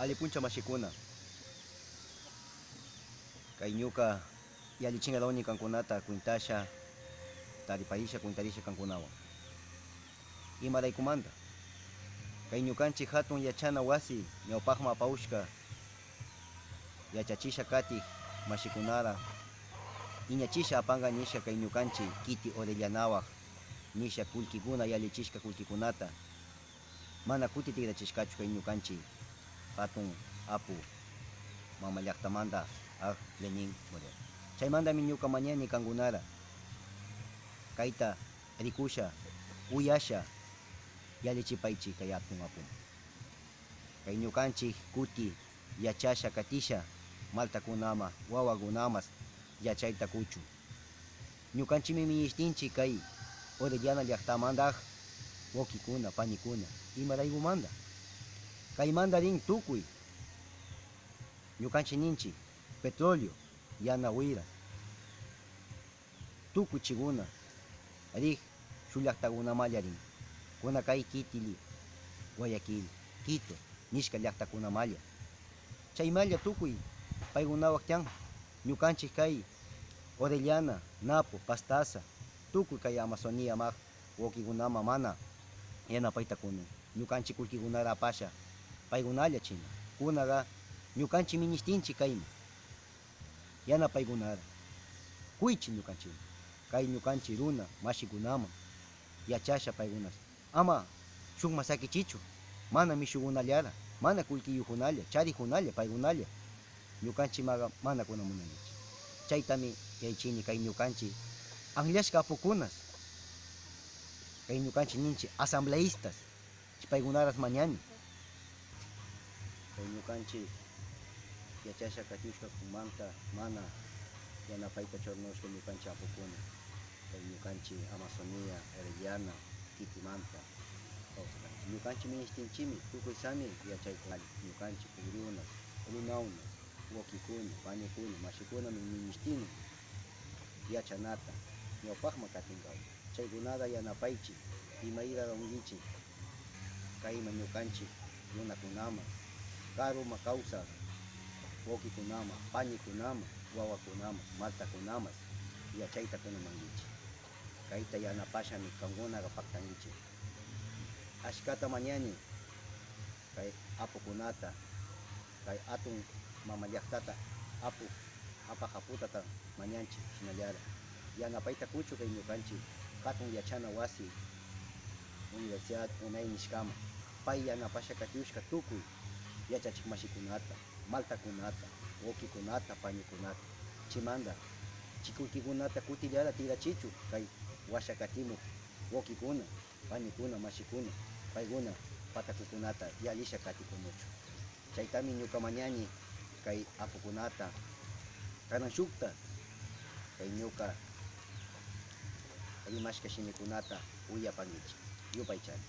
Alipuncha mashikuna kay ñuka yallichingadawni kankunata kuintasha tariparisha kuintarisha kankunawan imaraykumanta kay ñukanchik hatun yachana wasi ñawpaqman apawshka yachachisha kati mashikunara iñachisha apanka nisha kay ñukanchik kiti Orellanawaq nisha kullkikuna yallichishka kullkikunata mana kuti tigrachishkachu kay ñukanchik hatun apu mama llaqtamanta Lenin Moreno. Chaymantami ñuka mañani kankunara kayta rikusha uyasha yallichipaychik kay hatun apun kay ñukanchik kuti yachasha katisha maltakunaman wawakunamas yachayta kuchun ñukanchikmi ministinchik kay Orellana llaqtamanta wawkikuna panikuna imaraykumanta kaymanta rin tukuy ñukanchik ninchik petróleo yana wira tukuy chikuna rik shuk llaqtakunamalla rin kuna kay Kitili Guayaquil Quito nishka llaqtakunamalla chaymalla tukuy paykunawaq tiyan ñukanchik kay Orellana Napo Pastaza tukuy kay Amazonía maq wawkikunaman mana yanapayta kunun ñukanchik kullkikunata apasha paykunalla china kunaqa ñukanchik ministinchik kayman yanapaykunata kuychik ñukanchik kay ñukanchik runa mashikunaman yachasha paykunas ama shukman sakichichu mana mishukunallara mana kullkiyukunalla charikunalla paykunalla ñukanchikmaqa mana kunamunanchik chaytami yaychini kay ñukanchik anllashka apukunas kay ñukanchik ninchik asambleístas paykunaras mañani kay ñukanchik yachasha katiushkakunmanta mana yanapayta chornushka ñukanchik apukuna kay ñukanchik Amazonía Orellana Kitimanta ñukanchik ministinchikmi tukuy sami yachaykunalla ñukanchik purunas runaunas wawkikuna panikuna mashikunami ministini yachanata ñawpaqman katinkawan chaykunata yanapaychik imayra unguichik kayman ñukanchik runakunaman karuman kawsaq wawkikunaman panikunaman wawakunaman maltakunaman yachayta kunamankichik kayta yanapashami kankunaqa paktankichik ashkata mañani kay apukunata kay atun mama llaqtata apaq aputata mañanchik hinallara yanapayta kuchu kay ñukanchik hatun yachana wasi Universidad Unay nishkama pay yanapasha katiushka tukuy yachachik mashikunata maltakunata wawkikunata panikunata chimanta chikullkikunata kutillara tirachichu kay washa katimuq wawkikuna panikuna mashikuna paykuna patakukunata yallisha katikunuchu chaytami ñuka mañani kay apukunata kanan shukta kay ñuka rimashka shimikunata uyapankichik yupaychani.